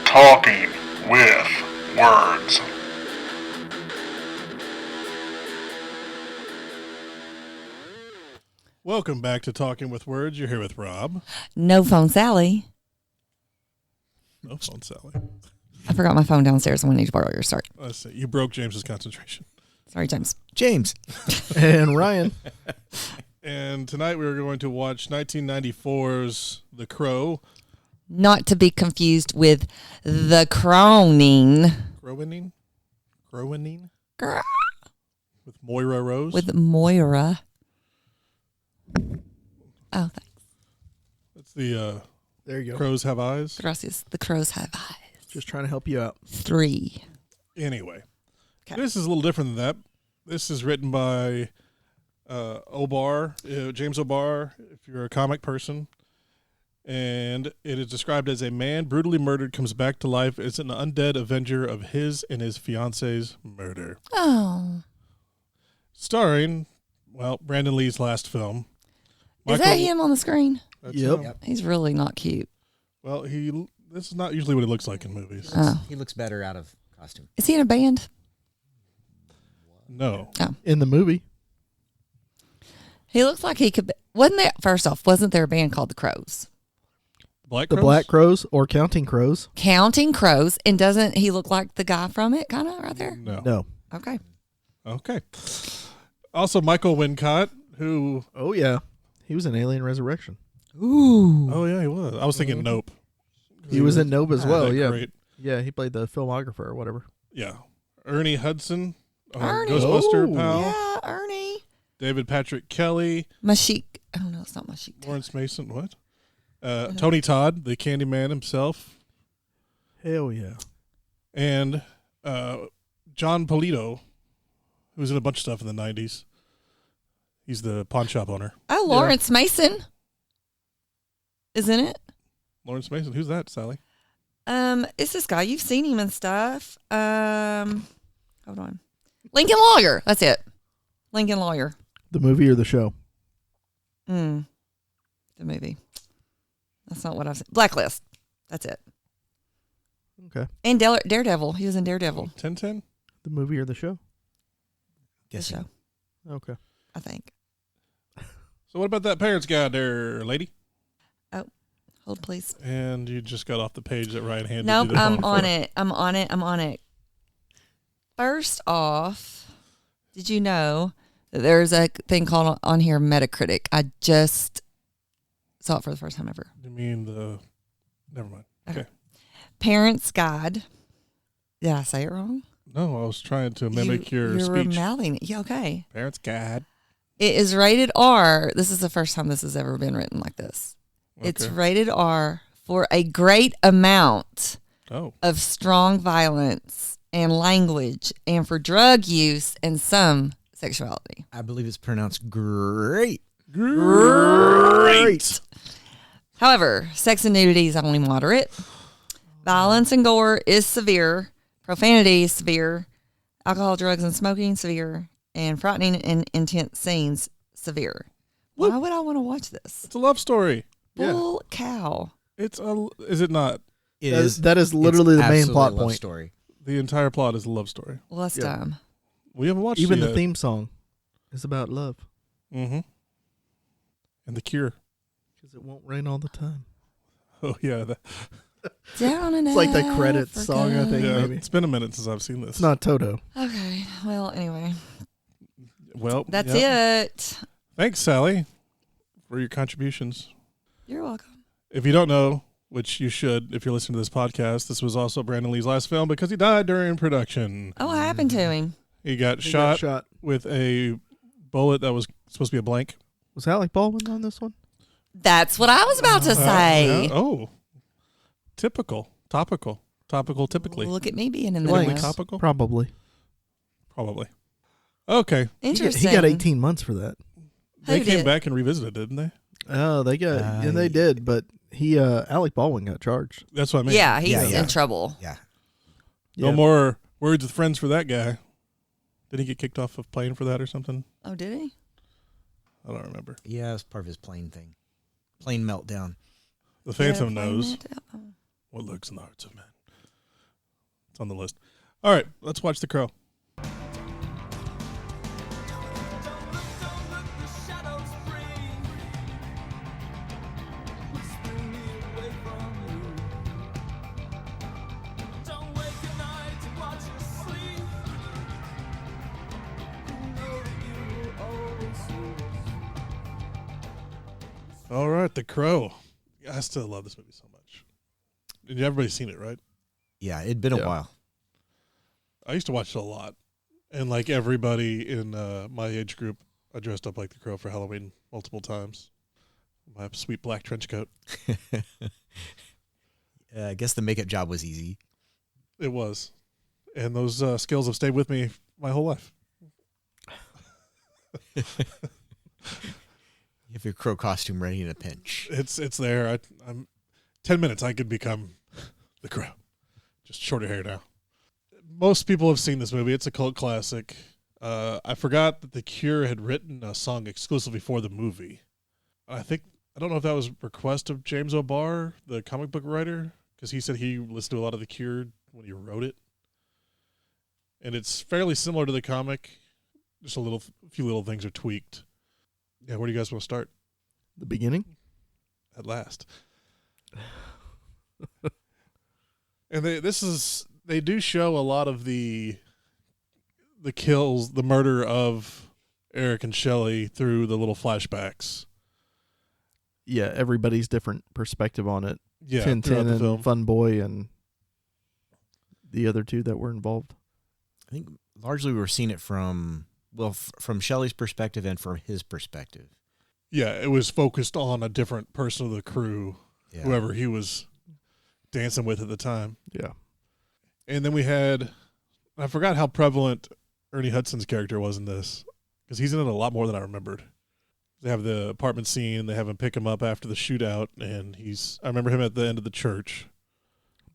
Talking with Words. Welcome back to Talking with Words. You're here with Rob. No phone, Sally. No phone, Sally. I forgot my phone downstairs. I'm going to need to borrow yours. Sorry. Let's see. You broke James's concentration. Sorry, James. James. And Ryan. And tonight we are going to watch 1994's The Crow. Not to be confused with The Croning. Crowining? Girl. With Moira Rose. With Moira. Oh, thanks. That's the There you go. Crows Have Eyes. Gracias. The crows have eyes. Just trying to help you out. 3. Anyway, Okay. This is a little different than that. This is written by O Barr, James O Barr, if you're a comic person. And it is described as a man brutally murdered comes back to life as an undead avenger of his and his fiance's murder. Oh. Starring, well, Brandon Lee's last film. Is that him on the screen? That's Yep. him. He's really not cute. Well, this is not usually what he looks like in movies. Oh. He looks better out of costume. Is he in a band? No. In the movie. He looks like he could be. Wasn't there a band called The Crows? Black The Crows? Black Crows or Counting Crows. Counting Crows. And doesn't he look like the guy from it, kind of, right there? No. No. Okay. Okay. Also, Michael Wincott, who... Oh, yeah. He was in Alien Resurrection. Ooh. Oh, yeah, he was. I was thinking Nope. He was in Nope as well, yeah. Great. Yeah, he played the filmographer or whatever. Yeah. Ernie Hudson, Ernie. Ghostbuster Oh. pal. Yeah, Ernie. David Patrick Kelly, Mashik. Oh, no, it's not Mashik. Lawrence Mason, what? Tony Todd, the Candyman himself, Hell yeah. and John Polito, who was in a bunch of stuff in the 90s. He's the pawn shop owner. Oh, Lawrence Mason. Isn't it? Lawrence Mason, who's that, Sally? It's this guy. You've seen him and stuff. Hold on. Lincoln Lawyer. That's it. Lincoln Lawyer. The movie or the show? The movie. That's not what I've seen. Blacklist. That's it. Okay. And Daredevil. He was in Daredevil. 1010? The movie or the show? The show, Okay. I think. So what about that Parents Guide there, lady? Hold, please. And you just got off the page that Ryan handed Nope, you the I'm phone on for. it. I'm on it. First off, did you know that there's a thing called on here Metacritic? I just saw it for the first time ever. You mean the... Never mind. Okay. Parents Guide. Did I say it wrong? No, I was trying to mimic your you were speech. mouthing it. Yeah, okay. Parents Guide. It is rated R. This is the first time this has ever been written like this. It's Okay. rated R for a great amount Oh. of strong violence and language and for drug use and some sexuality. I believe it's pronounced great. Great. However, sex and nudity is only moderate. Violence and gore is severe. Profanity is severe. Alcohol, drugs, and smoking severe. And frightening and intense scenes severe. Why would I want to watch this? It's a love story. Bull cow. Is it not? That is literally the main absolutely plot a love point. story. The entire plot is a love story. Well, that's Yeah. dumb. We haven't watched Even it the yet. theme song is about love. Mm-hmm. And The Cure. Because it won't rain all the time. Oh, yeah. Down and It's like the out credits for song, I good. think. Yeah, maybe. it's been a minute since I've seen this. It's not Toto. Okay. Well, anyway. Well, That's yeah. it. Thanks, Sally, for your contributions. You're welcome. If you don't know, which you should if you're listening to this podcast, this was also Brandon Lee's last film because he died during production. Oh, what happened to him? He got He shot got shot. with a bullet that was supposed to be a blank. Was Alec Baldwin on this one? That's what I was about to say. Yeah. Oh. Topical, typically. Look at me being in the Blank. news. Topical? Probably. Probably. Okay. Interesting. He got 18 months for that. They Who came did? back and revisited, didn't they? Oh, they got, and they did, but Alec Baldwin got charged. That's what I mean. Yeah, he's Yeah. in trouble. Yeah. No more words with friends for that guy. Did he get kicked off of plane for that or something? Oh, did he? I don't remember. Yeah, it's part of his plane thing. Plane meltdown. The Phantom Yeah, knows plane it. Oh. what lurks in the hearts of men. It's on the list. All right, let's watch The Crow. All right, The Crow. I still love this movie so much. And everybody's seen it, right? Yeah, it'd been a while. I used to watch it a lot. And like everybody in my age group, I dressed up like The Crow for Halloween multiple times. My sweet black trench coat. I guess the makeup job was easy. It was. And those skills have stayed with me my whole life. You have your crow costume ready in a pinch. It's there. I'm 10 minutes. I could become The Crow. Just shorter hair now. Most people have seen this movie. It's a cult classic. I forgot that The Cure had written a song exclusively for the movie. I don't know if that was a request of James O Barr, the comic book writer, because he said he listened to a lot of The Cure when he wrote it. And it's fairly similar to the comic. Just a few little things are tweaked. Yeah, where do you guys want to start? The beginning? At last. And they do show a lot of the kills, the murder of Eric and Shelley through the little flashbacks. Yeah, everybody's different perspective on it. Yeah, Tintin throughout the and film. Fun Boy and the other two that were involved. I think largely we were seeing it from Shelley's perspective and from his perspective. Yeah, it was focused on a different person of the crew, Yeah. whoever he was dancing with at the time. Yeah. And then I forgot how prevalent Ernie Hudson's character was in this, because he's in it a lot more than I remembered. They have the apartment scene, they have him pick him up after the shootout, and I remember him at the end of the church.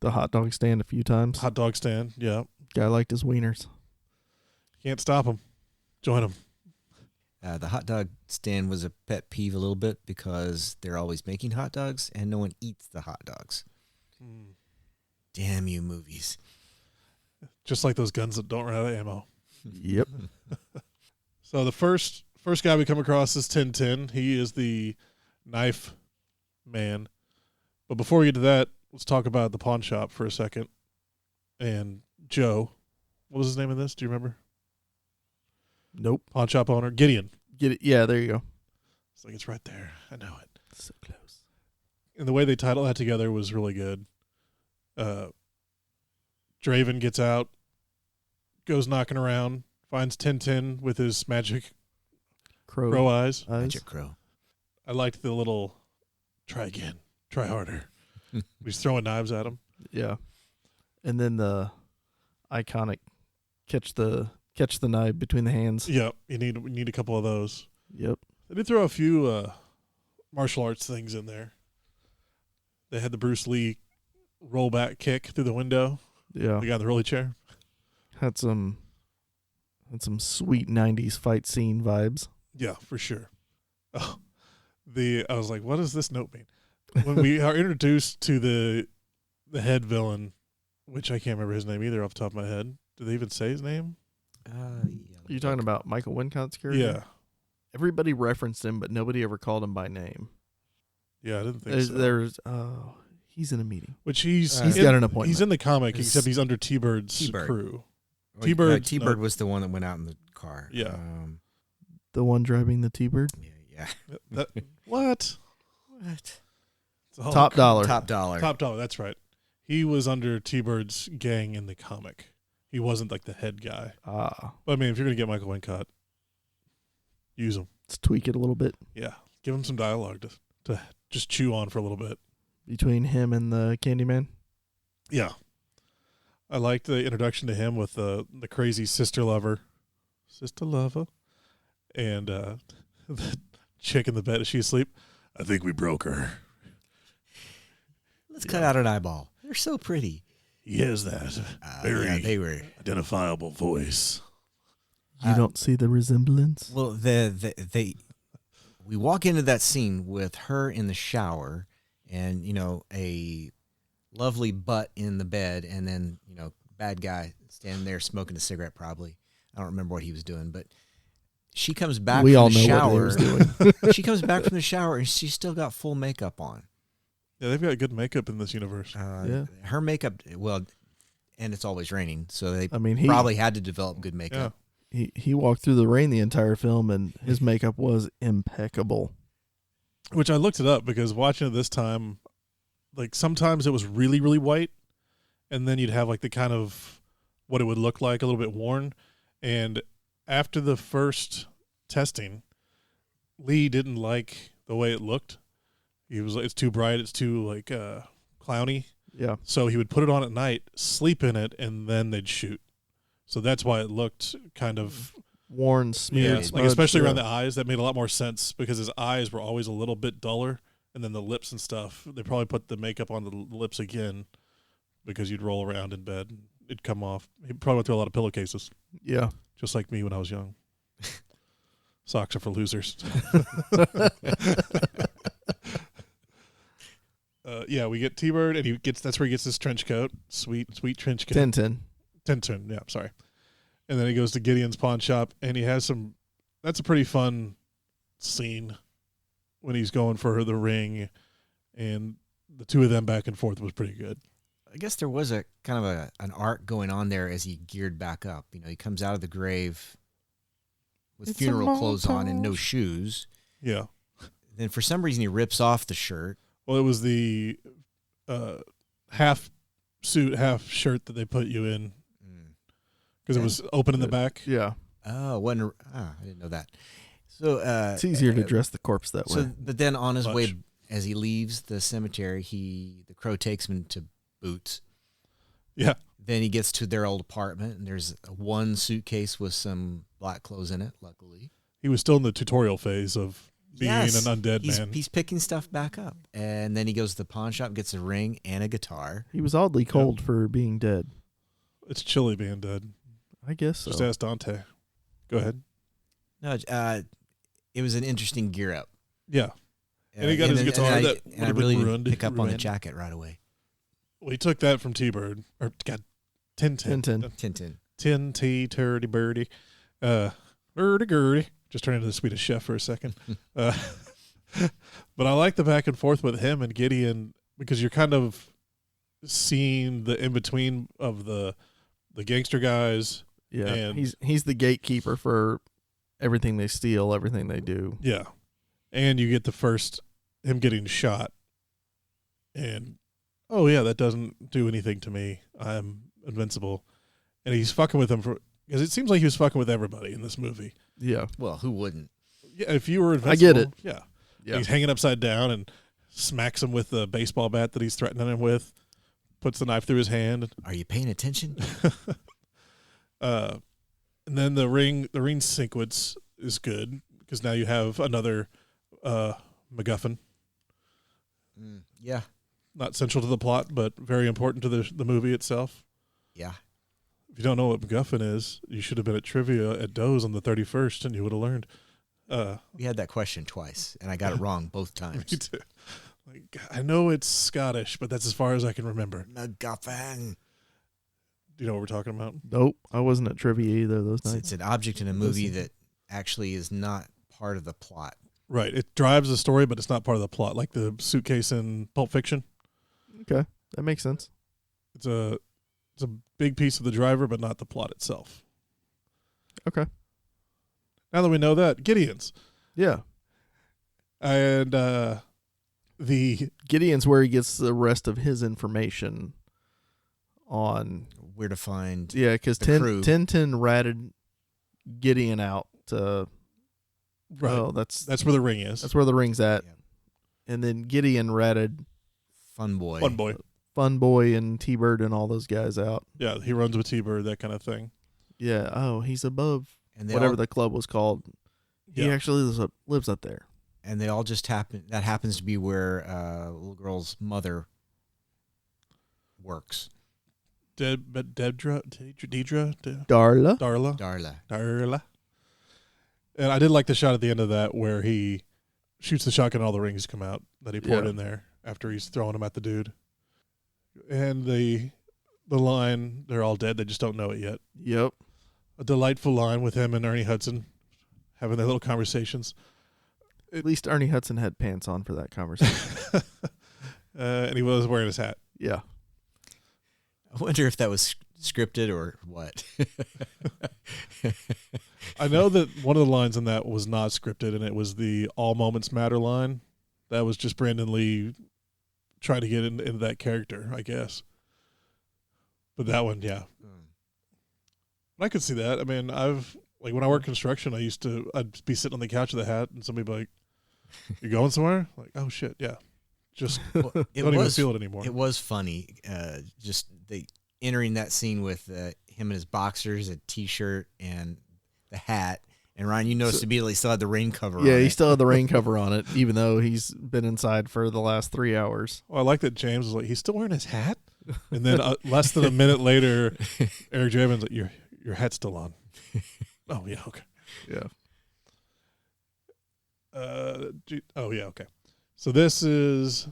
The hot dog stand a few times. Hot dog stand, yeah. Guy liked his wieners. Can't stop him. Join him. The hot dog stand was a pet peeve a little bit because they're always making hot dogs and no one eats the hot dogs. Damn you movies. Just like those guns that don't run out of ammo. Yep. So the first guy we come across is Tintin. He is the knife man. But before we get to that, let's talk about the pawn shop for a second. And Joe, what was his name in this? Do you remember? Nope. Pawn shop owner, Gideon. Get it? Yeah, there you go. It's like, it's right there. I know it. So close. And the way they titled that together was really good. Draven gets out, goes knocking around, finds Tintin with his magic crow eyes. Magic crow. I liked the little try again, try harder. He's throwing knives at him. Yeah. And then the iconic catch the knife between the hands. Yep, we need a couple of those. Yep. They did throw a few martial arts things in there. They had the Bruce Lee rollback kick through the window. Yeah. The guy in the rolly chair. Had some sweet 90s fight scene vibes. Yeah, for sure. Oh, I was like, what does this note mean? When we are introduced to the head villain, which I can't remember his name either off the top of my head. Did they even say his name? Are you talking about Michael Wincott's character? Yeah. Everybody referenced him, but nobody ever called him by name. Yeah, I didn't think so. He's in a meeting. Which he's got an appointment. He's in the comic, except he's under T-Bird's T-Bird. crew. T-Bird T-Bird was the one that went out in the car. Yeah. The one driving the T-Bird? Yeah. What? What? Oh, Top dollar. Top dollar. Top dollar, that's right. He was under T-Bird's gang in the comic. He wasn't like the head guy. Ah. But I mean, if you're going to get Michael Wincott, use him. Let's tweak it a little bit. Yeah. Give him some dialogue to just chew on for a little bit. Between him and the Candyman? Yeah. I liked the introduction to him with the crazy sister lover. Sister lover. And the chick in the bed. Is she asleep? I think we broke her. Let's cut out an eyeball. They're so pretty. He has that very Yeah, they were. identifiable voice. You don't see the resemblance? Well, we walk into that scene with her in the shower and, a lovely butt in the bed and then, bad guy standing there smoking a cigarette. Probably, I don't remember what he was doing, but she comes back. We from all the know shower. what he was doing. She comes back from the shower and she's still got full makeup on. Yeah, they've got good makeup in this universe. Yeah. Her makeup, well, and it's always raining, so they I mean, he probably had to develop good makeup. he walked through the rain the entire film, and his makeup was impeccable. Which I looked it up because watching it this time, like sometimes it was really, really white, and then you'd have like the kind of what it would look like, a little bit worn. And after the first testing, Lee didn't like the way it looked. He was like, it's too bright, it's too like clowny. Yeah. So he would put it on at night, sleep in it, and then they'd shoot. So that's why it looked kind of Worn, smeared, like smudged, especially yeah. around the eyes. That made a lot more sense because his eyes were always a little bit duller, and then the lips and stuff. They probably put the makeup on the lips again because you'd roll around in bed, and it'd come off. He probably went through a lot of pillowcases, Yeah. just like me when I was young. Socks are for losers. Yeah, we get T-Bird, and that's where he gets his trench coat. Sweet trench coat. Tintin, yeah, sorry. And then he goes to Gideon's pawn shop, and he has that's a pretty fun scene when he's going for the ring, and the two of them back and forth was pretty good. I guess there was a kind of an arc going on there as he geared back up. You know, he comes out of the grave with It's a funeral clothes on and no montage. shoes. Yeah. Then for some reason he rips off the shirt. Well, it was the half suit, half shirt that they put you in because it was open in the back. Yeah. Oh, I didn't know that. So It's easier to dress the corpse that way. But then on his Much. way, as he leaves the cemetery, the crow takes him to Boots. Yeah. Then he gets to their old apartment, and there's one suitcase with some black clothes in it, luckily. He was still in the tutorial phase of being Yes, an undead he's, man. He's picking stuff back up. And then he goes to the pawn shop, gets a ring and a guitar. He was oddly cold for being dead. It's chilly being dead. I guess so. Just ask Dante. Go ahead. No, it was an interesting gear up. Yeah. And he got his guitar that would and I have been really ruined. didn't pick up on the ruined. jacket right away. Well, he took that from T-Bird. Or, God, Tintin. Tintin. Tintin. T, turdy birdie. Birdie gurdy. Just turned into the Swedish chef for a second. But I like the back and forth with him and Gideon because you're kind of seeing the in-between of the gangster guys. Yeah. And- He's the gatekeeper for everything they steal, everything they do. Yeah. And you get the first, him getting shot. And, oh, yeah, that doesn't do anything to me. I'm invincible. And he's fucking with him because it seems like he was fucking with everybody in this movie. Yeah. Well, who wouldn't? Yeah, if you were I invincible. get it. Yeah. Yeah. He's hanging upside down and smacks him with the baseball bat that he's threatening him with. Puts the knife through his hand. Are you paying attention? And then the ring sequence is good because now you have another MacGuffin. Yeah. Not central to the plot, but very important to the movie itself. Yeah. If you don't know what MacGuffin is, you should have been at trivia at Doe's on the 31st, and you would have learned. We had that question twice, and I got it wrong both Me times. too. Like, I know it's Scottish, but that's as far as I can remember. MacGuffin. Do you know what we're talking about? Nope. I wasn't at trivia either those It's nights. an object in a movie that actually is not part of the plot. Right. It drives the story, but it's not part of the plot, like the suitcase in Pulp Fiction. Okay. That makes sense. It's a big piece of the driver, but not the plot itself. Okay. Now that we know that, Gideon's. Yeah. And the Gideon's where he gets the rest of his information on. Where to find Yeah, because the crew. Tintin ratted Gideon out to. right, Oh, that's that's where the ring is. where the ring's at. Yeah. And then Gideon ratted Fun Boy. Fun boy. Fun Boy and T-Bird and all those guys out. Yeah, he runs with T-Bird, that kind of thing. Yeah. Oh, he's above And they whatever all, the club was called. He Yeah. actually lives up there. and they all just happen. That happens to be where little girl's mother works. Deidre, Darla. Darla. And I did like the shot at the end of that where he shoots the shotgun and all the rings come out that he poured Yeah. in there after he's throwing them at the dude. And the the line, "They're all dead, they just don't know it yet." Yep. A delightful line with him and Ernie Hudson having their little conversations. At least Ernie Hudson had pants on for that conversation. And he was wearing his hat. Yeah. I wonder if that was scripted or what. I know that one of the lines in that was not scripted, and it was the "all moments matter" line. That was just Brandon Lee trying to get into that character, I guess. But that one, yeah. I could see that. I mean, when I worked construction, I'd be sitting on the couch with a hat, and somebody would be like, "You going somewhere?" Like, "Oh shit, yeah." Just don't even feel it anymore. It was funny. Just entering that scene with him in his boxers, a t-shirt, and the hat. And Ryan, you noticed immediately still had the rain cover on. Yeah, he still had the rain cover on it, even though he's been inside for the last 3 hours. Well, I like that James was like, "He's still wearing his hat?" And then less than a minute later, Eric J. Evans like, your hat's still on. Oh, yeah, okay. Yeah. Oh, yeah, okay. So this is...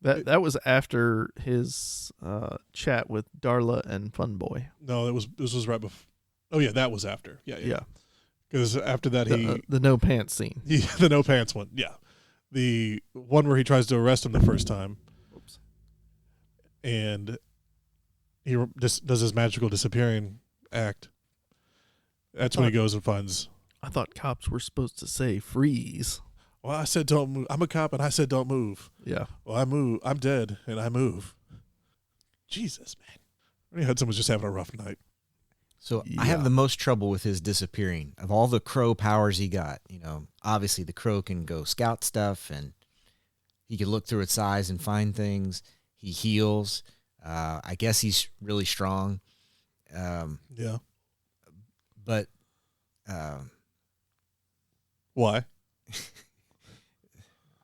That was after his chat with Darla and Funboy. No, this was right before... Oh, yeah, that was after. Yeah. Because after that, the no pants scene. The no pants one, yeah. The one where he tries to arrest him the first time. Oops. And he just does his magical disappearing act. That's when he goes and finds... I thought cops were supposed to say freeze. Well, I said don't move. I'm a cop, and I said don't move. Yeah. Well, I move. I'm dead, and I move. Jesus, man. Ernie Hudson was just having a rough night. So Yeah. I have the most trouble with his disappearing. Of all the crow powers he got, obviously the crow can go scout stuff, and he can look through its eyes and find things. He heals. I guess he's really strong. Yeah. But Why?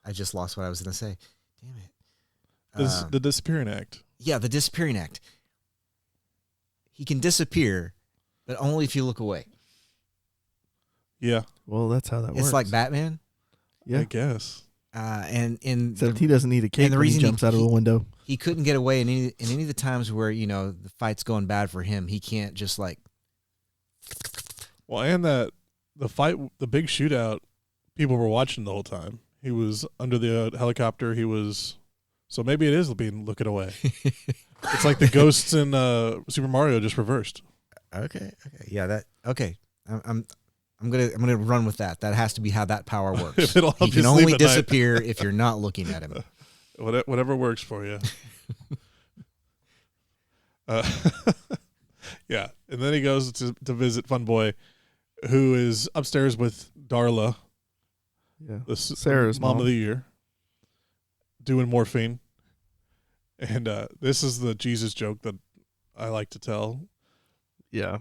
I just lost what I was going to say. Damn it. The disappearing act. Yeah, the disappearing act. He can disappear, but only if you look away. Yeah. Well, that's how that works. It's like Batman. Yeah. I guess. Except he doesn't need a cape the when he reason jumps out of the window. He couldn't get away in any of the times where, the fight's going bad for him. He can't just like... Well, and that the fight, the big shootout, people were watching the whole time. He was under the helicopter. So maybe it is being looking away. It's like the ghosts in Super Mario just reversed. Okay. Yeah, okay. I'm gonna run with that. That has to be how that power works. If it'll help He you can sleep only at night. disappear if you're not looking at him. Whatever works for you. Yeah. And then he goes to visit Funboy, who is upstairs with Darla, Yeah. Sarah's mom of the year, doing morphine. And this is the Jesus joke that I like to tell. Yeah.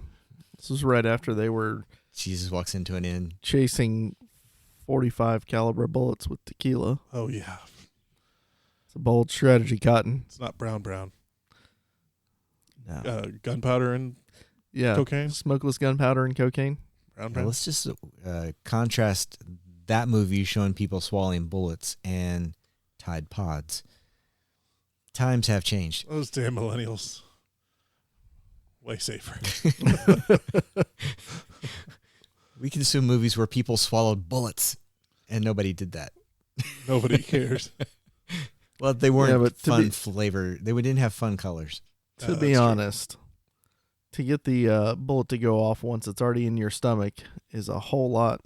This was right after they were Jesus walks into an inn. chasing 45 caliber bullets with tequila. Oh, yeah. It's a bold strategy, Cotton. It's not brown. No. Gunpowder and Yeah. cocaine. Smokeless gunpowder and cocaine. Brown. Now, let's just contrast that movie showing people swallowing bullets and Tide Pods. Times have changed. Those damn millennials. Way safer. We consume movies where people swallowed bullets, and nobody did that. Nobody cares. Well, they weren't but fun flavor. They didn't have fun colors. To be honest, to get the bullet to go off once it's already in your stomach is a whole lot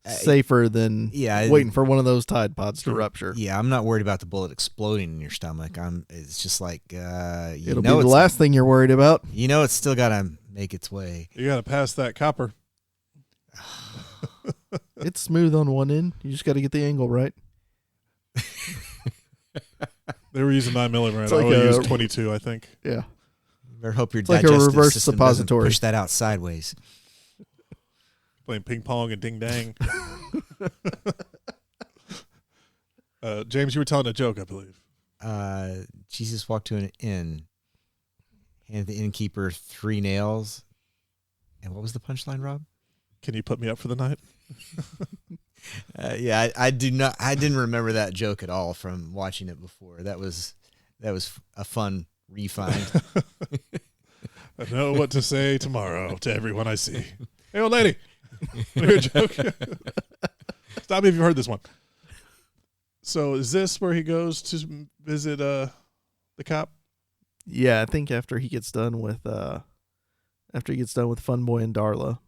safer than waiting for one of those Tide Pods to rupture. Yeah, I'm not worried about the bullet exploding in your stomach. It's just like It'll be the last thing you're worried about. It's still got to make its way. You got to pass that copper. It's smooth on one end. You just got to get the angle right. They were using 9mm. It's I like only a- used 22, I think. Yeah. Better hope your like a digestive reverse system suppository. doesn't push that out sideways. Playing ping pong and ding dang. James, you were telling a joke, I believe. Jesus walked to an inn, handed the innkeeper 3 nails. And what was the punchline, Rob? Can you put me up for the night? Yeah, I do not. I didn't remember that joke at all from watching it before. That was a fun refind. I know what to say tomorrow to everyone I see. Hey, old lady. Hear a joke? Stop me if you've heard this one. So is this where he goes to visit the cop? Yeah, I think after he gets done with Funboy and Darla.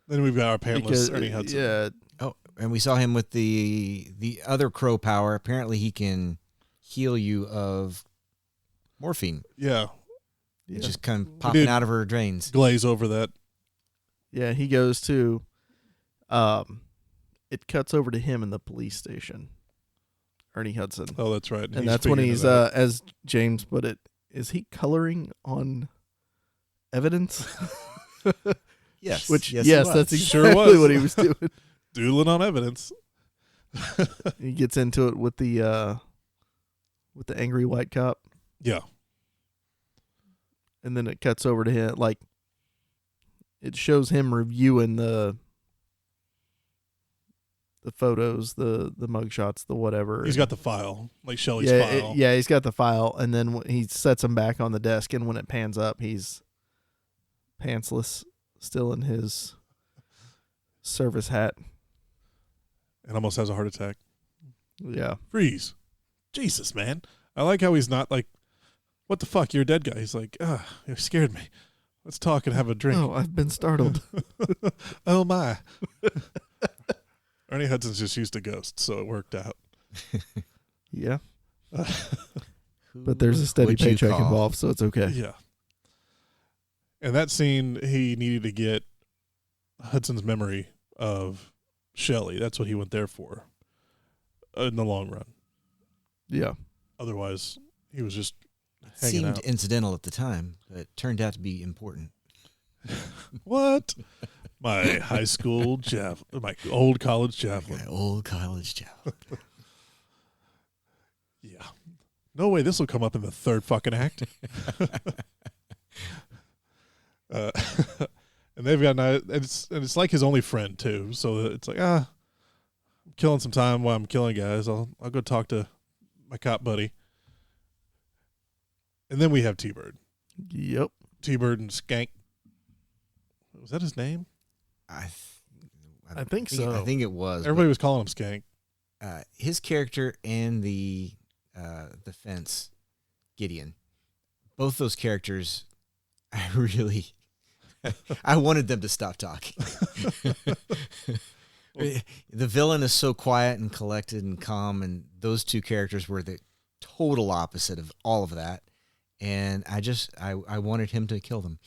Then we've got our panelist, Ernie Hudson. Yeah. Oh, and we saw him with the other crow power. Apparently, he can heal you of morphine. Yeah. It's just kind of popping out of her drains. Glaze over that. Yeah, he goes to. It cuts over to him in the police station. Ernie Hudson. Oh, that's right. And that's when he's, as James put it, is he coloring on evidence? Yes. Yes, that's Sure exactly was. what he was doing. Doodling on evidence. He gets into it with the angry white cop. Yeah. And then it cuts over to him, like, it shows him reviewing the photos, the mugshots, the whatever. He's got the file, like Shelley's file. He's got the file, and then he sets them back on the desk, and when it pans up, he's pantsless, still in his service hat. And almost has a heart attack. Yeah. Freeze. Jesus, man. I like how he's not like, what the fuck, you're a dead guy. He's like, you scared me. Let's talk and have a drink. Oh, I've been startled. Oh, my. Ernie Hudson's just used to ghosts, so it worked out. Yeah. But there's a steady paycheck involved, so it's okay. Yeah. And that scene, he needed to get Hudson's memory of Shelley. That's what he went there for in the long run. Yeah. Otherwise, he was just It hanging seemed out. incidental at the time, but it turned out to be important. What? My high school javelin, my old college javelin. My old college javelin. Yeah. No way this will come up in the third fucking act. And they've got it's like his only friend too. So it's like, I'm killing some time while I'm killing guys. I'll go talk to my cop buddy. And then we have T-Bird. Yep. T-Bird and Skank. Was that his name? I think so. I think it was. Everybody was calling him Skank. His character and the fence, Gideon, both those characters, I wanted them to stop talking. The villain is so quiet and collected and calm, and those two characters were the total opposite of all of that. And I wanted him to kill them.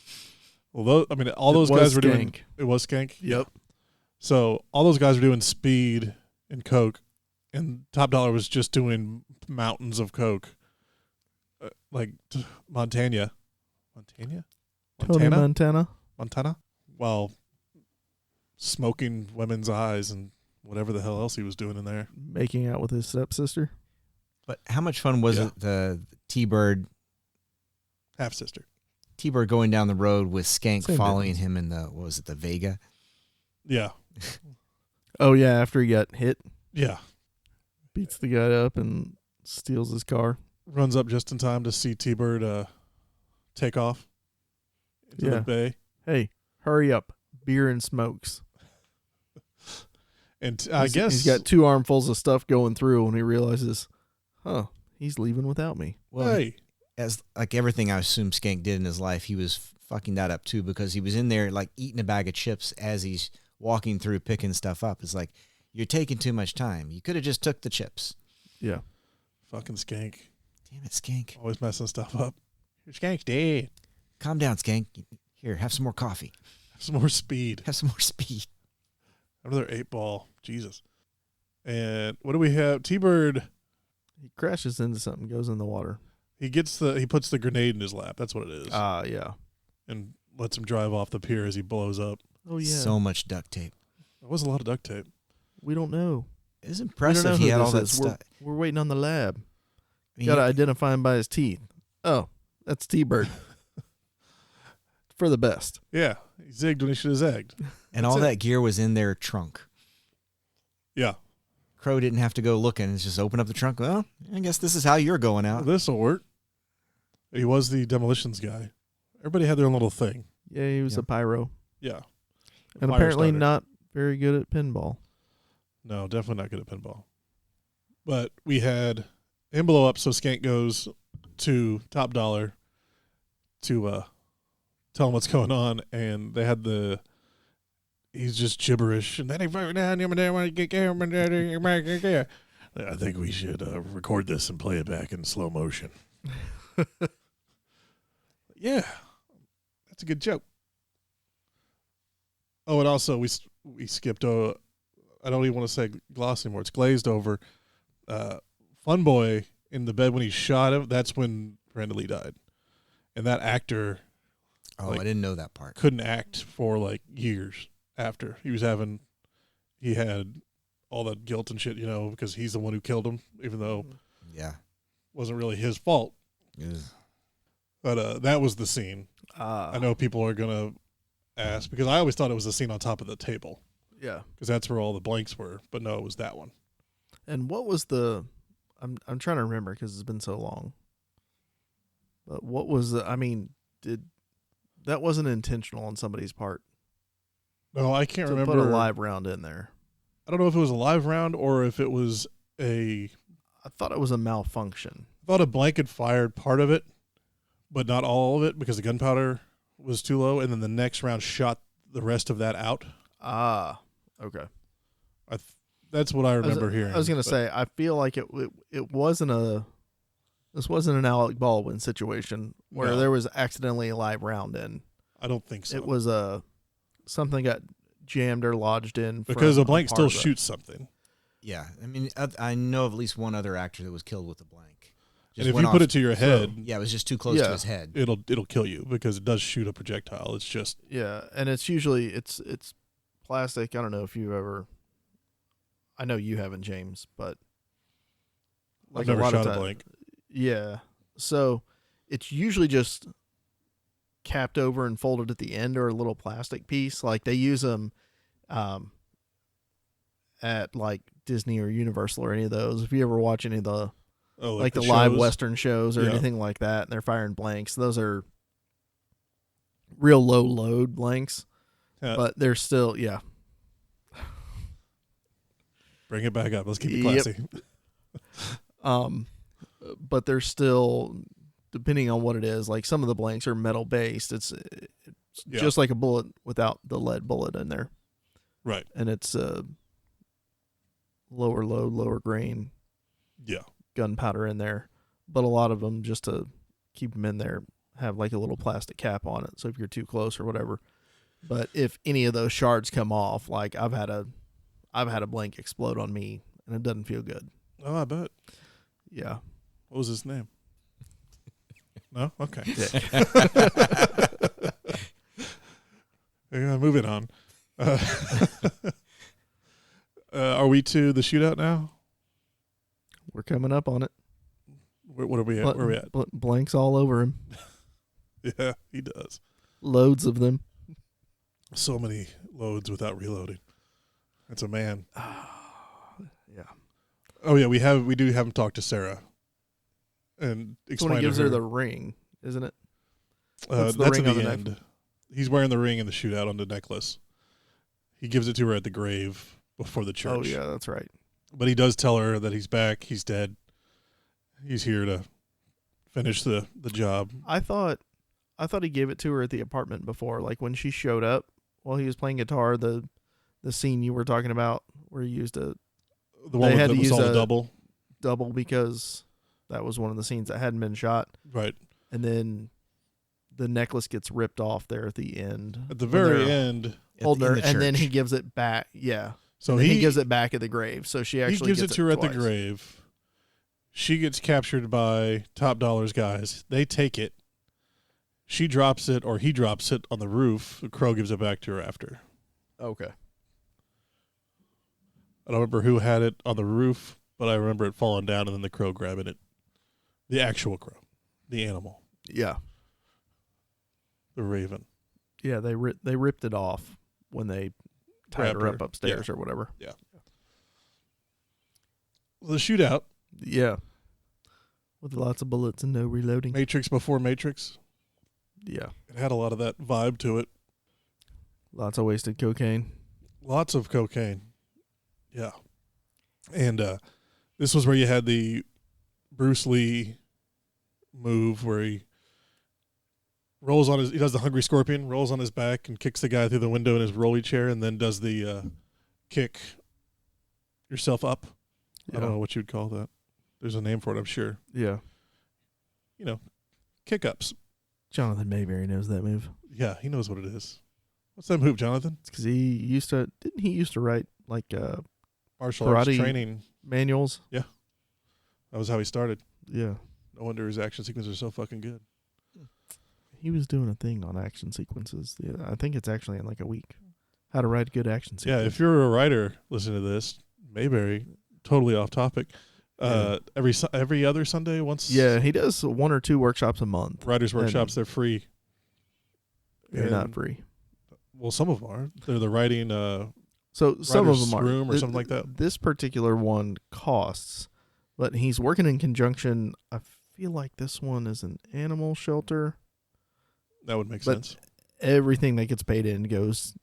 Well, all those guys were doing. Skank. It was Skank. Yep. So all those guys were doing speed and coke, and Top Dollar was just doing mountains of coke, like Montana, Tony Montana. while smoking women's eyes and whatever the hell else he was doing in there. Making out with his stepsister. But how much fun was it, the T-Bird Half sister. T-Bird going down the road with Skank Same following difference. him in the Vega? Yeah. Oh, yeah, after he got hit. Yeah. Beats the guy up and steals his car. Runs up just in time to see T-Bird take off into the bay. Hey, hurry up. Beer and smokes. And I guess he's got 2 armfuls of stuff going through when he realizes, he's leaving without me. Well, hey. as like everything I assume Skank did in his life, he was fucking that up too, because he was in there like eating a bag of chips as he's walking through picking stuff up. It's like, you're taking too much time. You could have just took the chips. Yeah. Fucking Skank. Damn it, Skank. Always messing stuff up. Your Skank's dead. Calm down, Skank. Here, have some more coffee. Have some more speed. Have some more speed. Another 8-ball. Jesus. And what do we have? T-Bird. He crashes into something, goes in the water. He puts the grenade in his lap. That's what it is. Yeah. And lets him drive off the pier as he blows up. Oh, yeah. So much duct tape. That was a lot of duct tape. We don't know. It's We don't impressive know he who had all that this is. stuff. We're waiting on the lab. I mean, Got to identify him by his teeth. Oh, that's T-Bird. For the best. Yeah. He zigged when he should have zagged. and all that gear was in their trunk. Yeah. Crow didn't have to go looking. It's just open up the trunk. Well, I guess this is how you're going out. This will work. He was the demolitions guy. Everybody had their own little thing. Yeah, he was a pyro. Yeah. And Fire apparently starter. not very good at pinball. No, definitely not good at pinball. But we had him blow up, so Skank goes to Top Dollar to tell him what's going on, and they had he's just gibberish, and then I think we should record this and play it back in slow motion. Yeah, that's a good joke. Oh, and also we skipped. I don't even want to say gloss anymore. It's glazed over. Fun Boy in the bed when he shot him. That's when Brenda Lee died, and that actor. Oh, I didn't know that part. Couldn't act for like years after he had all that guilt and shit, because he's the one who killed him, even though it wasn't really his fault. But that was the scene. I know people are gonna ask because I always thought it was the scene on top of the table. Yeah, because that's where all the blanks were. But no, it was that one. And what was the? I'm trying to remember because it's been so long. But what was the? I mean, that wasn't intentional on somebody's part? No, I can't remember. Put a live round in there. I don't know if it was a live round or if it was I thought it was a malfunction. I thought a blank had fired part of it, but not all of it because the gunpowder was too low, and then the next round shot the rest of that out. Ah, okay. That's what I remember hearing. I was going to say, I feel like it wasn't this wasn't an Alec Baldwin situation where there was accidentally a live round in. I don't think so. It was something got jammed or lodged in. Because a blank still shoots something. Yeah. I mean, I know of at least one other actor that was killed with a blank. And if you put it to your head. So, it was just too close to his head. It'll kill you because it does shoot a projectile. It's just. Yeah. And it's usually, it's plastic. I don't know if you ever. I know you haven't, James, but. I've never shot a blank. Yeah. So it's usually just capped over and folded at the end or a little plastic piece. Like they use them at like Disney or Universal or any of those. If you ever watch any of the like the live Western shows or anything like that, and they're firing blanks, those are real low load blanks, but they're still, Bring it back up. Let's keep it classy. But they're still, depending on what it is, like some of the blanks are metal based. It's just like a bullet without the lead bullet in there. Right. And it's lower load, lower grain. Yeah. Gunpowder in there. But a lot of them, just to keep them in there, have like a little plastic cap on it. So if you're too close or whatever. But if any of those shards come off, like I've had a blank explode on me and it doesn't feel good. Oh, I bet. Yeah. What was his name? No? Okay. Yeah. Moving on. Are we to the shootout now? We're coming up on it. What are we at? Where are we at? Blanks all over him. Yeah, he does. Loads of them. So many loads without reloading. That's a man. Yeah. Oh yeah, we do have him talk to Sarah and explain. When he gives her the ring, isn't it? That's ring at the end. He's wearing the ring in the shootout on the necklace. He gives it to her at the grave before the church. Oh yeah, that's right. But he does tell her that he's back. He's dead. He's here to finish the job. I thought he gave it to her at the apartment before, like when she showed up while he was playing guitar. The scene you were talking about where he used the one that was all the double because that was one of the scenes that hadn't been shot. Right. And then the necklace gets ripped off there at the end. At the very end. And then he gives it back. Yeah. So he gives it back at the grave. So she actually gives it to her at the grave. She gets captured by Top Dollar's guys. They take it. She drops it, or he drops it on the roof. The Crow gives it back to her after. Okay. I don't remember who had it on the roof, but I remember it falling down and then the Crow grabbing it. The actual crow. The animal. Yeah. The raven. Yeah, they ripped it off when they tied her up upstairs or whatever. Yeah. Well, the shootout. Yeah. With lots of bullets and no reloading. Matrix before Matrix. Yeah. It had a lot of that vibe to it. Lots of wasted cocaine. Lots of cocaine. Yeah. And this was where you had the Bruce Lee move where he does the hungry scorpion, rolls on his back and kicks the guy through the window in his rolly chair, and then does the kick yourself up. I don't know what you'd call that. There's a name for it, I'm sure. Yeah. Kick ups. Jonathan Mayberry knows that move. Yeah, he knows what it is. What's that move, Jonathan? It's because didn't he used to write like Martial arts karate training manuals? That was how he started. Yeah. No wonder his action sequences are so fucking good. He was doing a thing on action sequences. Yeah, I think it's actually in like a week. How to write a good action sequence. Yeah, if you're a writer listening to this, Mayberry, totally off topic. Every other Sunday, once. Yeah, he does 1 or 2 workshops a month. Writers' workshops, they're free. They're not free. Well, some of them are. They're the writing. So some of them are. Room or something like that. This particular one costs, but he's working in conjunction. I feel like this one is an animal shelter. That would make But sense. everything that gets paid in gets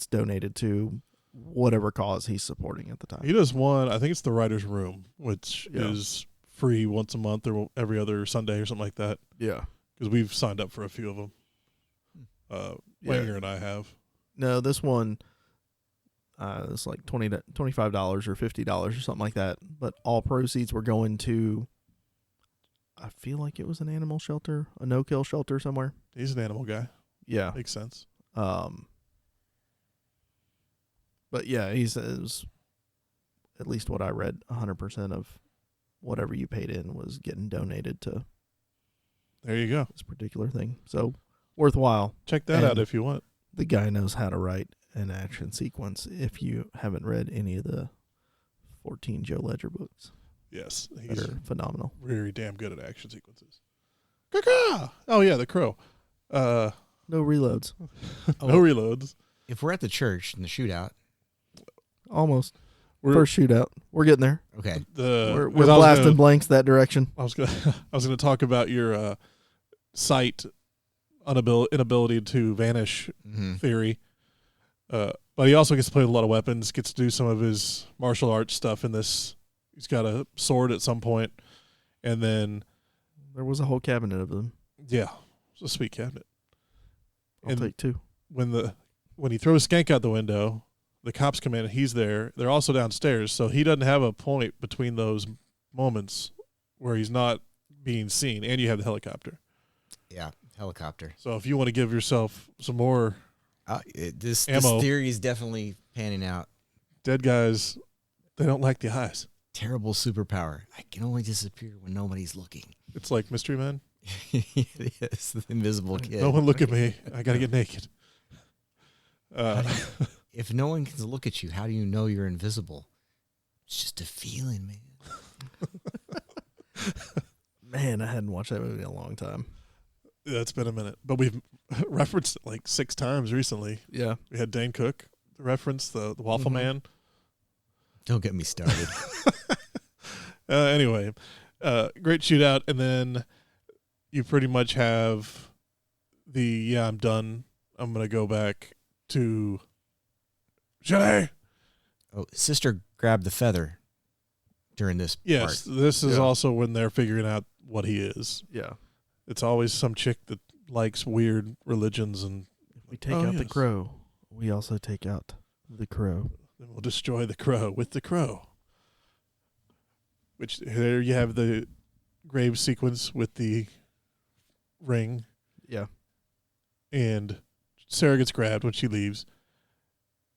donated to whatever cause he's supporting at the time. He does one. I think it's the writers' room, which Yeah. is free once a month or every other Sunday or something like that. Yeah. Because we've signed up for a few of them. Wanger and I have. No, this one, it's like $25 or $50 or something like that. But all proceeds were going to, I feel like it was an animal shelter, a no-kill shelter somewhere. He's an animal guy. Yeah. Makes sense. But yeah, he says, at least what I read, 100% of whatever you paid in was getting donated to There you go. this particular thing. So worthwhile. Check that out if you want. The guy knows how to write an action sequence if you haven't read any of the 14 Joe Ledger books. Yes. That He's are phenomenal. very damn good at action sequences. Caw-caw! Oh, yeah, the crow. No reloads. No reloads. If we're at the church in the shootout, Almost. We're- First shootout. We're getting there. okay. We're 'cause I was blasting gonna- blanks that direction. I was gonna talk about your sight inability to vanish Mm-hmm. theory, but he also gets to play with a lot of weapons. Gets to do some of his martial arts stuff in this. He's got a sword at some point, and then There was a whole cabinet of them. yeah, it's a sweet cabinet. I'll And- take 2. When he throws Skank out the window, the cops come in and he's there. They're also downstairs, so he doesn't have a point between those moments where he's not being seen. And you have the helicopter. Yeah, helicopter. So if you want to give yourself some more This Ammo. theory is definitely panning out. dead guys, they don't like the eyes. Terrible superpower. I can only disappear when nobody's looking. It's like Mystery Men. It is the invisible kid. No one look at me. I got to get naked. If no one can look at you, how do you know you're invisible? It's just a feeling, man. Man, I hadn't watched that movie in a long time. It's been a minute, but we've referenced it like 6 times recently. Yeah. We had Dane Cook reference the Waffle Mhm. Man. Don't get me started. Anyway, great shootout, and then you pretty much have I'm done. I'm gonna go back to Chalet. Oh, sister grabbed the feather during this Yes, part. this is Yeah. also when they're figuring out what he is. Yeah. It's always some chick that likes weird religions, and If we take Oh, out the yes. crow, we also take out the crow. then we'll destroy the crow with the crow. Which there you have the grave sequence with the ring. Yeah. And Sarah gets grabbed when she leaves.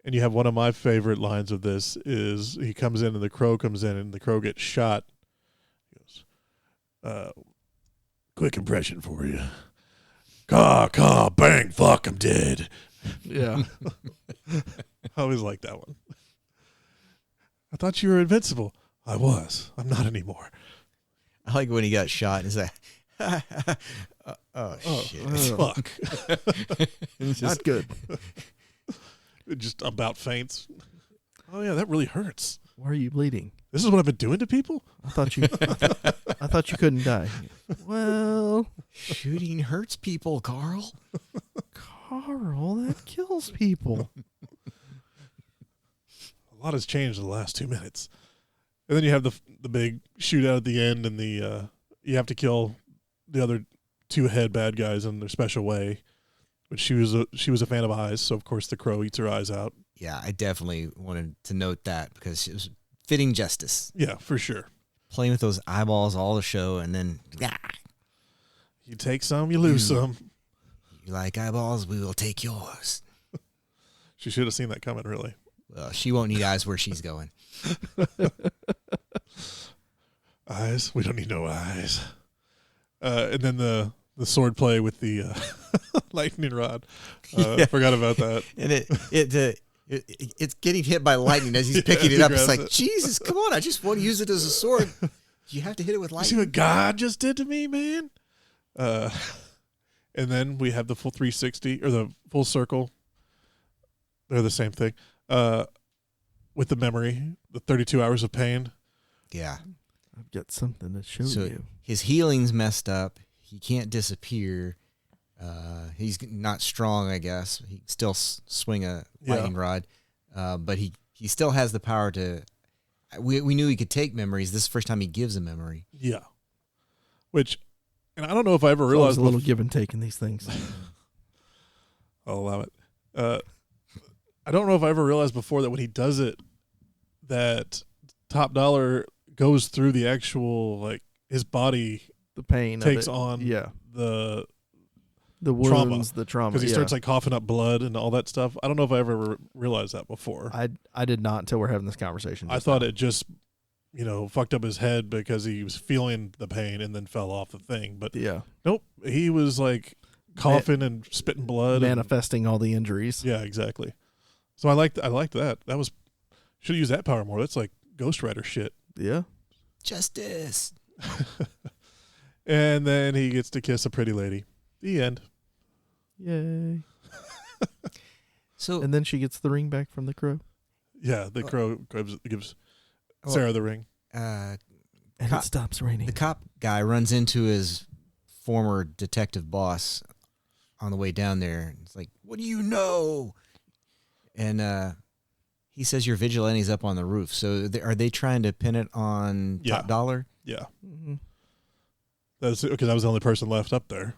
And you have one of my favorite lines of this is he comes in and the crow comes in and the crow gets shot. He goes, quick impression for you. Caw, caw, bang, fuck, I'm dead. Yeah. I always like that one. I thought you were invincible. I was. I'm not anymore. I like when he got shot and he's like, oh, shit. Fuck. It's Not just- good. Just about faints. Oh, yeah, that really hurts. Why are you bleeding? This is what I've been doing to people? I thought you I thought you couldn't die. Well, Shooting hurts people, Carl. Control that kills people. A lot has changed in the last 2 minutes. And then you have the big shootout at the end, and you have to kill the other 2 head bad guys in their special way. But she was a fan of eyes, so of course the crow eats her eyes out. Yeah, I definitely wanted to note that because it was fitting justice. Yeah, for sure. Playing with those eyeballs all the show, and then You take some, you lose some. you like eyeballs, we will take yours. She should have seen that coming, really. Well, she won't need eyes where she's going. Eyes? We don't need no eyes. And then the sword play with the lightning rod. I forgot about that. And it's getting hit by lightning as he's picking it up. It's like, Jesus, come on! I just want to use it as a sword. You have to hit it with You lightning. see what God just did to me, man? And then we have the full 360 or the full circle. They're the same thing. With the memory, the 32 hours of pain. Yeah. I've got something to show So you. his healing's messed up. He can't disappear. He's not strong, I guess. He can still swing a lightning rod, but he still has the power to. We knew he could take memories. This is the first time he gives a memory. Yeah. And I don't know if I ever There's always realized a little give and take in these things. I'll allow it. I don't know if I ever realized before that when he does it, that Top Dollar goes through the actual, like, his body The pain takes of it. on the wounds, trauma. the trauma. Because he starts like coughing up blood and all that stuff. I don't know if I ever realized that before. I did not until we're having this conversation. I thought it just, fucked up his head because he was feeling the pain and then fell off the thing. But nope, he was like coughing and spitting blood, manifesting all the injuries. Yeah, exactly. So I liked that. That was should have used that power more. That's like Ghost Rider shit. Yeah. Justice. And then he gets to kiss a pretty lady. The end. Yay. So And then she gets the ring back from the crow. Yeah, the crow gives Sarah the ring. And it stops raining. The cop guy runs into his former detective boss on the way down there. It's like, what do you know? And he says your vigilante's up on the roof. So are they trying to pin it on Top Dollar? Yeah. Mm-hmm. That's because I was the only person left up there.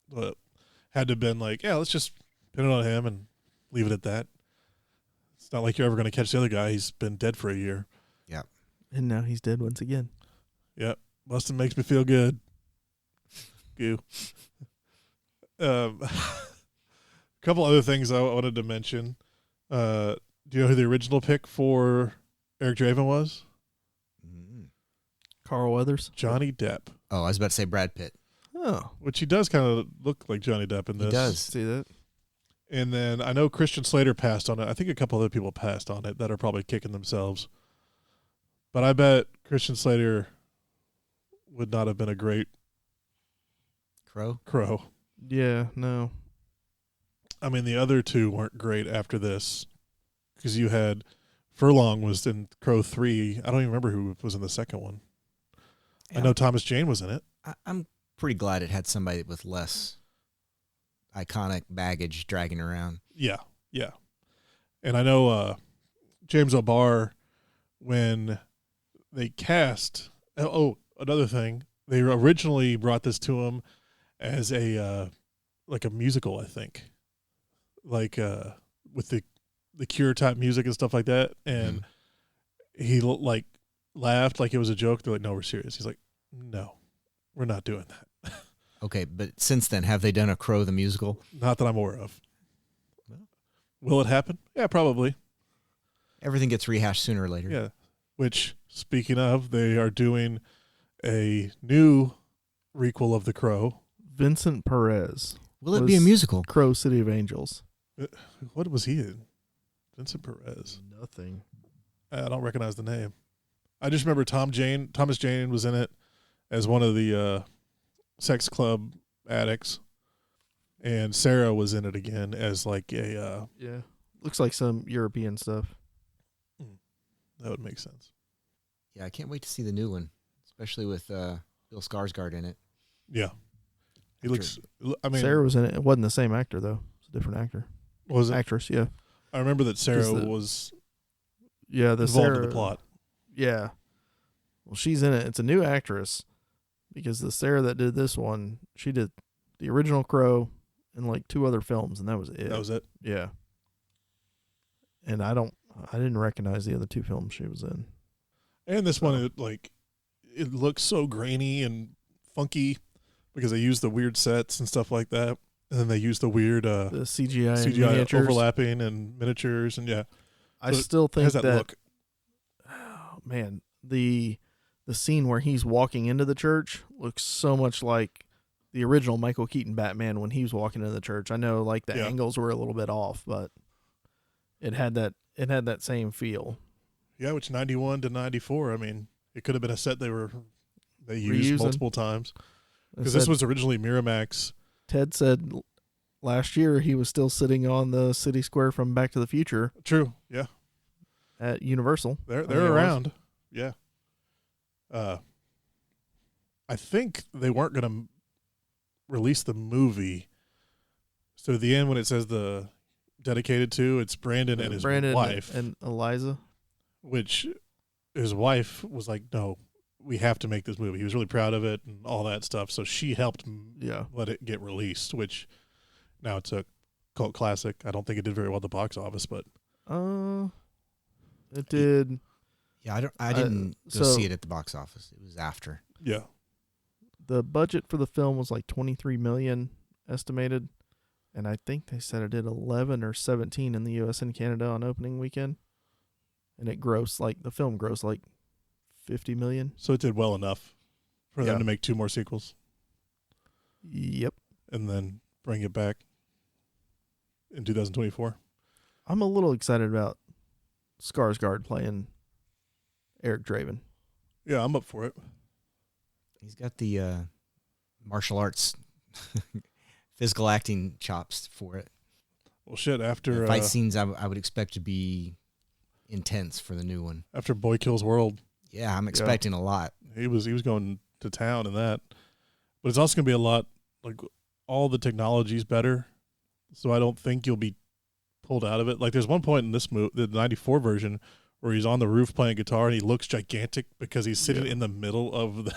But had to have been like, yeah, let's just pin it on him and leave it at that. It's not like you're ever going to catch the other guy. He's been dead for a year. Yeah. And now he's dead once again. Yep. Bustin' makes me feel good. Goo. Couple other things I wanted to mention. Do you know who the original pick for Eric Draven was? Carl Weathers? Johnny Depp. Oh, I was about to say Brad Pitt. Oh. Which he does kind of look like Johnny Depp in this. He does. See that? And then I know Christian Slater passed on it. I think a couple other people passed on it that are probably kicking themselves. But I bet Christian Slater would not have been a great Crow? Yeah, no. I mean, the other two weren't great after this because you had Furlong was in Crow 3. I don't even remember who was in the second one. Yeah. I know Thomas Jane was in it. I'm pretty glad it had somebody with less iconic baggage dragging around. Yeah, yeah. And I know James O Barr, when they cast... another thing. They originally brought this to him as a musical, I think. Like with the Cure type music and stuff like that. And he laughed like it was a joke. They're like, no, we're serious. He's like, no, we're not doing that. Okay, but since then, have they done a Crow the musical? Not that I'm aware of. Will it happen? Yeah, probably. Everything gets rehashed sooner or later. Yeah. Which, speaking of, they are doing a new requel of The Crow. Vincent Perez. Will it be a musical? Crow City of Angels. What was he in? Vincent Perez. Nothing. I don't recognize the name. I just remember Thomas Jane was in it as one of the sex club addicts, and Sarah was in it again as like a Yeah. Looks like some European stuff. that would make sense. Yeah, I can't wait to see the new one, especially with Bill Skarsgård in it. Yeah, he looks. I mean, Sarah was in it. It wasn't the same actor though. It's a different actor. Was it? actress. Yeah, I remember that Sarah the- was yeah. The involved Sarah, in the plot. Yeah. Well, she's in it. It's a new actress because the Sarah that did this one, she did the original Crow and like 2 other films, and that was it. That was it. Yeah. And I didn't recognize the other 2 films she was in. And this one, it looks so grainy and funky because they use the weird sets and stuff like that. And then they use the weird The CGI, and CGI miniatures. overlapping and miniatures. And yeah, I so still it think has that look. Oh, man, the scene where he's walking into the church looks so much like the original Michael Keaton Batman when he was walking into the church. I know like the Yeah. angles were a little bit off, but it had that same feel. Yeah, which 91 to 94. I mean, it could have been a set they used Reusing. multiple times It because this said- was originally Miramax. Ted said last year he was still sitting on the city square from Back to the Future True. Yeah, at Universal. they're think it was. around. Yeah. I think they weren't going to release the movie. So at the end, when it says the dedicated to, it's Brandon and his wife, and Eliza. which his wife was like, "No, we have to make this movie." He was really proud of it and all that stuff. So she helped Yeah. let it get released, which now it's a cult classic. I don't think it did very well at the box office, but It did. Yeah, I didn't go so- see it at the box office. It was after. yeah. The budget for the film was like 23 million estimated, and I think they said it did 11 or 17 in the U.S. and Canada on opening weekend, and it grossed the film grossed like 50 million. So it did well enough for Yeah. them to make 2 more sequels Yep. and then bring it back in 2024. I'm a little excited about Skarsgård playing Eric Draven. Yeah, I'm up for it. He's got the martial arts physical acting chops for it. Well, shit, after The fight scenes I would expect to be intense for the new one. after Boy Kills World, Yeah, I'm expecting a lot. he was going to town in that. But it's also going to be a lot, like, all the technology's better, so I don't think you'll be pulled out of it. Like, there's one point in this movie, the 94 version, where he's on the roof playing guitar and he looks gigantic because he's sitting in the middle of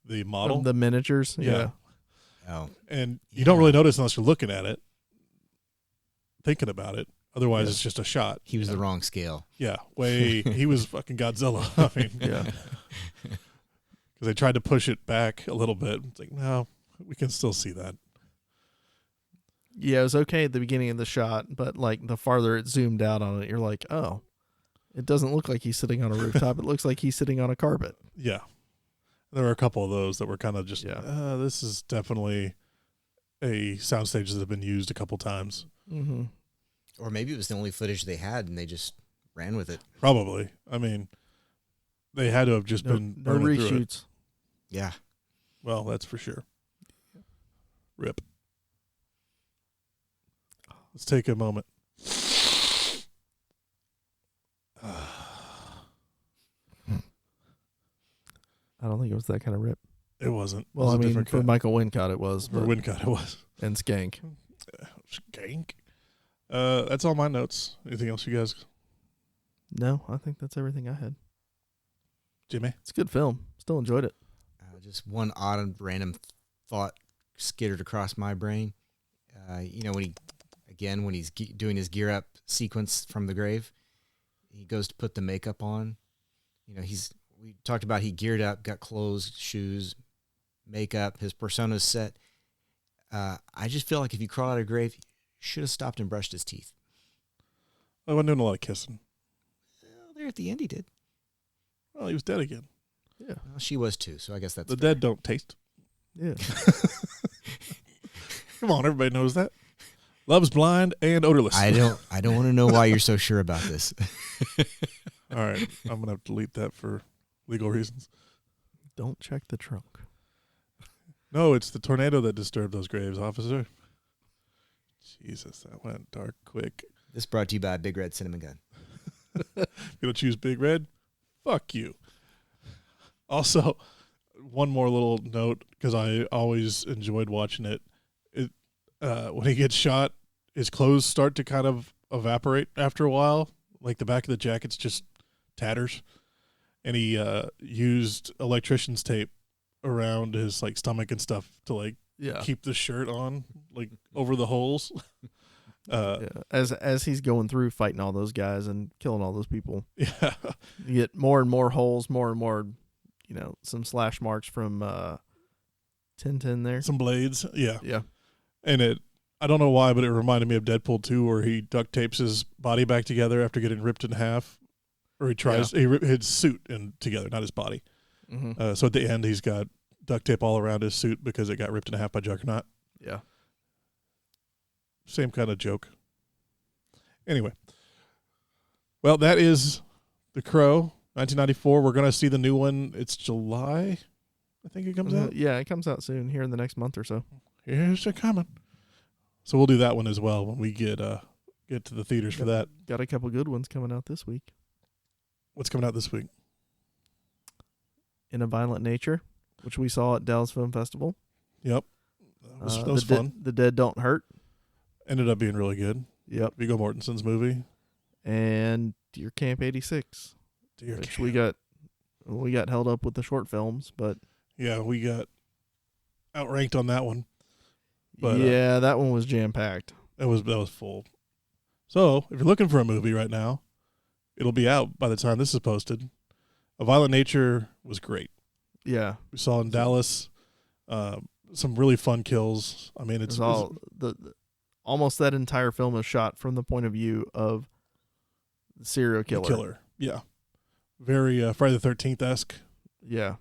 the model. The miniatures. Yeah. Oh, And you don't really notice unless you're looking at it, thinking about it. Otherwise, Yeah. it's just a shot. he was the wrong scale. Yeah, he was fucking Godzilla. I mean, Yeah. because they tried to push it back a little bit. It's like, no, we can still see that. Yeah, it was okay at the beginning of the shot, but like the farther it zoomed out on it, you're like, oh, it doesn't look like he's sitting on a rooftop. It looks like he's sitting on a carpet. Yeah. There were a couple of those that were kind of just, Yeah. This is definitely a soundstage that have been used a couple times. Mm-hmm. Or maybe it was the only footage they had and they just ran with it. Probably. I mean, they had to have just been No burning through it. reshoots. Yeah. Well, that's for sure. Rip. Let's take a moment. I don't think it was that kind of rip. It wasn't. Well, It was I a mean, different for cut. Michael Wincott, it was. For But, Wincott, it was. and Skank. Skank. That's all my notes. Anything else you guys? No, I think that's everything I had. Jimmy? It's a good film. Still enjoyed it. Just one odd and random thought skittered across my brain. When he's doing his gear up sequence from the grave, he goes to put the makeup on. We talked about he geared up, got clothes, shoes, makeup, his persona's set. I just feel like if you crawl out of a grave, he should have stopped and brushed his teeth. I wasn't doing a lot of kissing. Well, there at the end he did. Well, he was dead again. Yeah. Well, she was too, so I guess that's The fair. dead don't taste. Yeah. Come on, everybody knows that. Love's blind and odorless. I don't want to know why you're so sure about this. All right. I'm going to have to delete that for legal reasons. Don't check the trunk. No, it's the tornado that disturbed those graves, officer. Jesus, that went dark quick. This brought to you by Big Red Cinnamon Gun. You don't choose Big Red? Fuck you. Also, one more little note, because I always enjoyed watching it. When he gets shot, his clothes start to kind of evaporate after a while. Like the back of the jacket's just tatters. And he used electrician's tape around his like stomach and stuff to like keep the shirt on, like over the holes. As he's going through fighting all those guys and killing all those people, Yeah. you get more and more holes, more and more, some slash marks from Tintin there. Some blades. Yeah. Yeah. And I don't know why, but it reminded me of Deadpool 2 where he duct tapes his body back together after getting ripped in half. Or he ripped his suit together, not his body. Mm-hmm. So at the end, he's got duct tape all around his suit because it got ripped in half by Juggernaut. Yeah. Same kind of joke. Anyway. Well, that is The Crow, 1994. We're going to see the new one. It's July, I think it comes out. Yeah, it comes out soon, here in the next month or so. Here's it coming. So we'll do that one as well when we get to the theaters for that. Got a couple good ones coming out this week. What's coming out this week? In a Violent Nature, which we saw at Dallas Film Festival. Yep. That was fun. The Dead Don't Hurt. Ended up being really good. Yep. Viggo Mortensen's movie. And Deer Camp 86. Which we got held up with the short films, but yeah, we got outranked on that one. But yeah, that one was jam packed. That was full. So if you're looking for a movie right now, it'll be out by the time this is posted. A Violent Nature was great. Yeah, we saw in Dallas some really fun kills. I mean, it's all almost that entire film is shot from the point of view of the serial killer. Yeah, very Friday the 13th-esque. Yeah,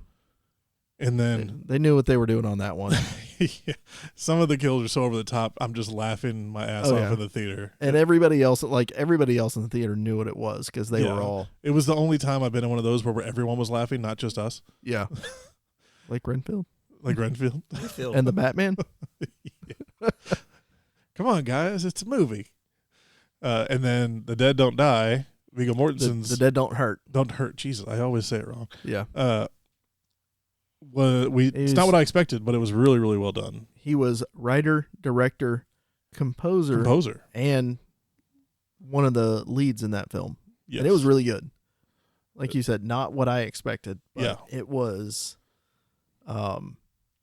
and then they knew what they were doing on that one. Yeah. Some of the kills are so over the top. I'm just laughing my ass off in the theater. And everybody else in the theater knew what it was because they were all. It was the only time I've been in one of those where everyone was laughing, not just us. Yeah, like Renfield. And the Batman. Come on, guys, it's a movie. And then The Dead Don't Die. Viggo Mortensen's The Dead Don't Hurt. Don't Hurt. Jesus, I always say it wrong. Yeah. It's not what I expected, but it was really, really well done. He was writer, director, composer, and one of the leads in that film. Yes. And it was really good. Like you said, not what I expected. But yeah. It was a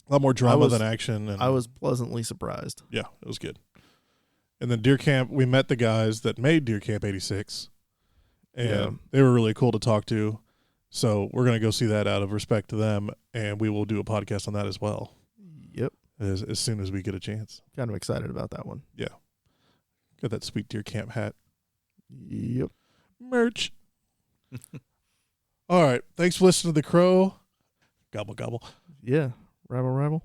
lot more drama than action. And I was pleasantly surprised. Yeah, it was good. And then Deer Camp, we met the guys that made Deer Camp 86. And they were really cool to talk to. So we're going to go see that out of respect to them, and we will do a podcast on that as well. Yep. As soon as we get a chance. Kind of excited about that one. Yeah. Got that sweet Deer Camp hat. Yep. Merch. All right. Thanks for listening to The Crow. Gobble, gobble. Yeah. Rabble.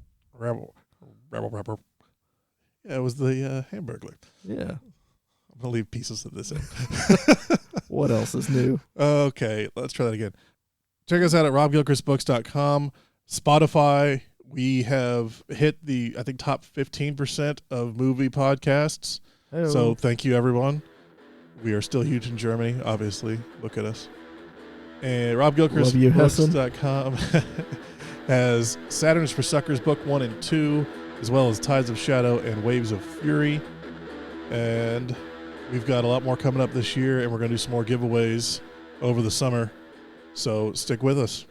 Yeah, it was the Hamburglar. Yeah. I'm going to leave pieces of this in. What else is new? Okay, let's try that again. Check us out at robgilchristbooks.com. Spotify, we have hit the, I think, top 15% of movie podcasts. Hey-o. So thank you, everyone. We are still huge in Germany, obviously. Look at us. And robgilchristbooks.com has Saturn's for Suckers Book 1 and 2, as well as Tides of Shadow and Waves of Fury. And we've got a lot more coming up this year, and we're going to do some more giveaways over the summer. So stick with us.